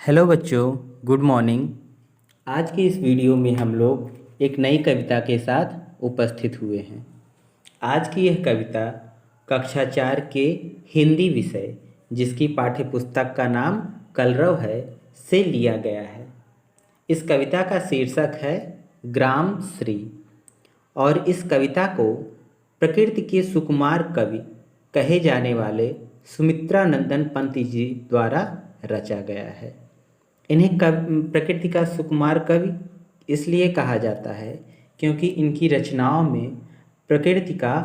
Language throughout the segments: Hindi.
हेलो बच्चों, गुड मॉर्निंग। आज की इस वीडियो में हम लोग एक नई कविता के साथ उपस्थित हुए हैं। आज की यह कविता कक्षा 4 के हिंदी विषय, जिसकी पाठ्य पुस्तक का नाम कलरव है, से लिया गया है। इस कविता का शीर्षक है ग्राम श्री और इस कविता को प्रकृति के सुकुमार कवि कहे जाने वाले सुमित्रा नंदन पंत जी द्वारा रचा गया है। इन्हें प्रकृति का सुकुमार कवि इसलिए कहा जाता है क्योंकि इनकी रचनाओं में प्रकृति का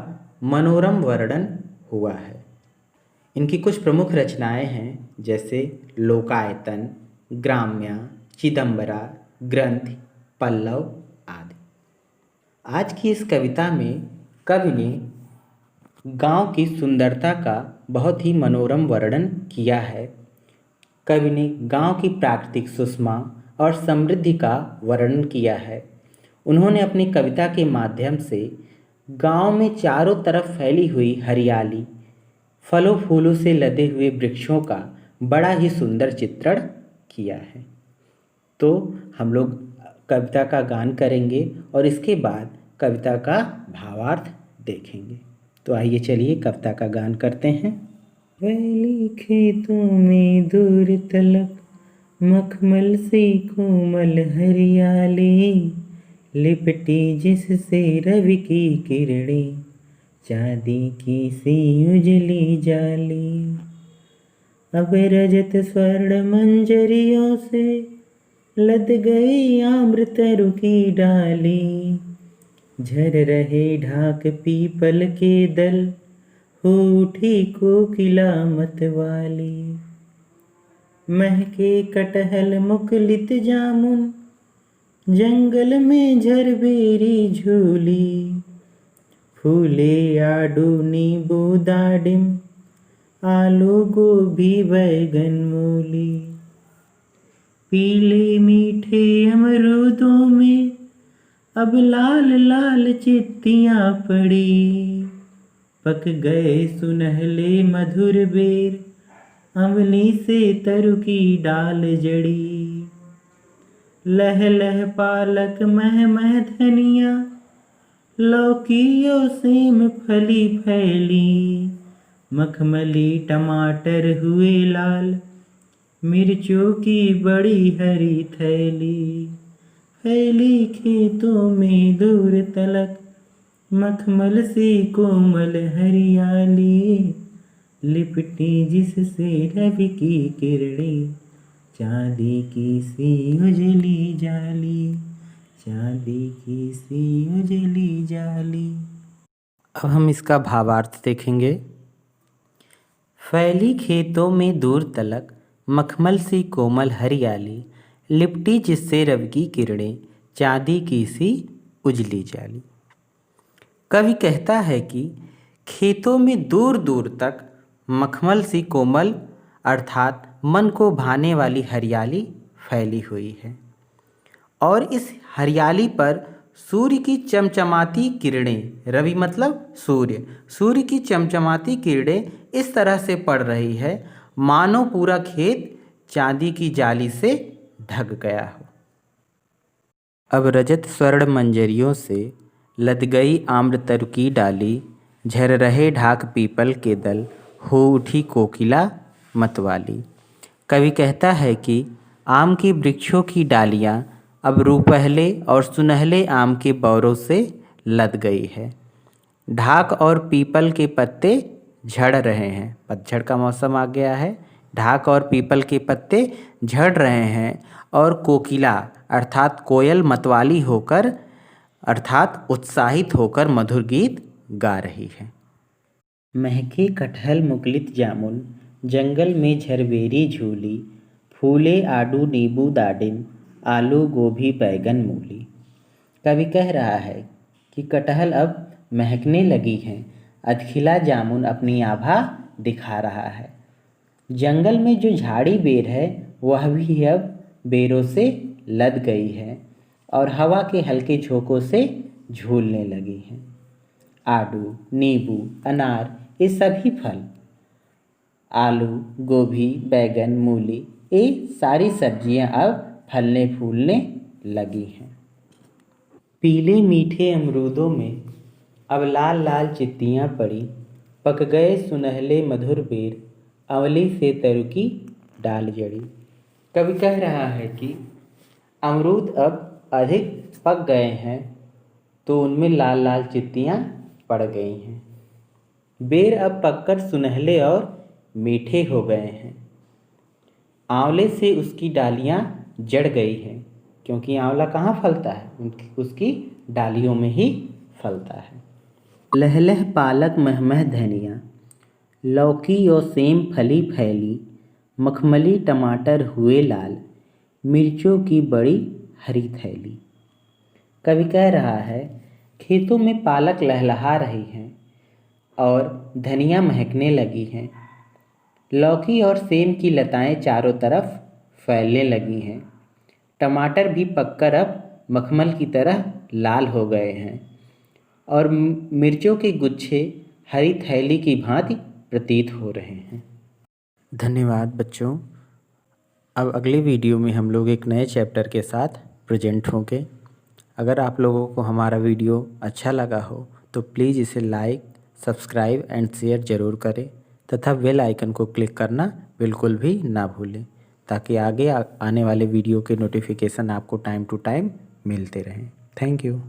मनोरम वर्णन हुआ है। इनकी कुछ प्रमुख रचनाएं हैं, जैसे लोकायतन, ग्राम्या, चिदंबरा, ग्रंथ, पल्लव आदि। आज की इस कविता में कवि ने गांव की सुंदरता का बहुत ही मनोरम वर्णन किया है। कवि ने गांव की प्राकृतिक सुषमा और समृद्धि का वर्णन किया है। उन्होंने अपनी कविता के माध्यम से गांव में चारों तरफ फैली हुई हरियाली, फलों फूलों से लदे हुए वृक्षों का बड़ा ही सुंदर चित्रण किया है। तो हम लोग कविता का गान करेंगे और इसके बाद कविता का भावार्थ देखेंगे। तो आइए चलिए कविता का गान करते हैं। वैली खेतों में दूर तलक मखमल सी कोमल हरियाली, लिपटी जिससे रवि की किरणें चांदी की सी उजली जाली। अब रजत स्वर्ण मंजरियों से लद गई आम्रतरु की डाली, झर रहे ढाक पीपल के दल, हो उठी कोकिला मतवाली। महके कटहल मुकुलित जामुन, जंगल में झरबेरी झूली, फूले आडू नींबू दाडिम, आलू गोभी बैगन मूली। पीले मीठे अमरूदों में अब लाल लाल चित्तियाँ पड़ी, पक गए सुनहले मधुर बेर, अमली से तरु की डाल जड़ी। लह लह पालक मह मह धनिया, लौकियों सेम फली फैली, मखमली टमाटर हुए लाल, मिर्चों की बड़ी हरी थैली। फैली खेतों में दूर तलक मखमल सी कोमल हरियाली, लिपटी जिससे रवि की किरणें चांदी की सी उजली जाली, चांदी की सी उजली जाली। अब हम इसका भावार्थ देखेंगे। फैली खेतों में दूर तलक मखमल सी कोमल हरियाली, लिपटी जिससे रवि की किरणें चांदी की सी उजली जाली। कवि कहता है कि खेतों में दूर दूर तक मखमल सी कोमल अर्थात मन को भाने वाली हरियाली फैली हुई है और इस हरियाली पर सूर्य की चमचमाती किरणें, रवि मतलब सूर्य की चमचमाती किरणें इस तरह से पड़ रही है मानो पूरा खेत चांदी की जाली से ढक गया हो। अब रजत स्वर्ण मंजरियों से लद गई आम्रतरु की डाली, झर रहे ढाक पीपल के दल, हो उठी कोकिला मतवाली। कवि कहता है कि आम के वृक्षों की डालियाँ अब रूपहले और सुनहले आम के बौरों से लद गई है। ढाक और पीपल के पत्ते झड़ रहे हैं, पतझड़ का मौसम आ गया है। ढाक और पीपल के पत्ते झड़ रहे हैं और कोकिला अर्थात कोयल मतवाली होकर अर्थात उत्साहित होकर मधुर गीत गा रही है। महके कटहल मुकुलित जामुन, जंगल में झरबेरी झूली, फूले आडू नींबू दाडिम, आलू गोभी बैगन मूली। कवि कह रहा है कि कटहल अब महकने लगी हैं, अधखिला जामुन अपनी आभा दिखा रहा है। जंगल में जो झाड़ी बेर है वह भी अब बेरों से लद गई है और हवा के हल्के झोंकों से झूलने लगी हैं। आडू, नींबू, अनार ये सभी फल, आलू, गोभी, बैगन, मूली ये सारी सब्जियां अब फलने फूलने लगी हैं। पीले मीठे अमरूदों में अब लाल लाल चित्तियाँ पड़ी, पक गए सुनहले मधुर बेर, अमली से तरु की डाल जड़ी। कवि कह रहा है कि अमरूद अब अधिक पक गए हैं तो उनमें लाल लाल चित्तियाँ पड़ गई हैं। बेर अब पककर सुनहले और मीठे हो गए हैं। आंवले से उसकी डालियाँ जड़ गई हैं, क्योंकि आंवला कहाँ फलता है, उसकी डालियों में ही फलता है। लहलह पालक महमह धनिया, लौकी और सेम फली फैली, मखमली टमाटर हुए लाल, मिर्चों की बड़ी हरी थैली। कवि कह रहा है खेतों में पालक लहलहा रही हैं और धनिया महकने लगी हैं। लौकी और सेम की लताएं चारों तरफ फैलने लगी हैं। टमाटर भी पककर अब मखमल की तरह लाल हो गए हैं और मिर्चों के गुच्छे हरी थैली की भांति प्रतीत हो रहे हैं। धन्यवाद बच्चों। अब अगले वीडियो में हम लोग एक नए चैप्टर के साथ प्रेजेंट होंगे। अगर आप लोगों को हमारा वीडियो अच्छा लगा हो तो प्लीज़ इसे लाइक, सब्सक्राइब एंड शेयर ज़रूर करें तथा बेल आइकन को क्लिक करना बिल्कुल भी ना भूलें, ताकि आगे आने वाले वीडियो के नोटिफिकेशन आपको टाइम टू टाइम मिलते रहें। Thank you.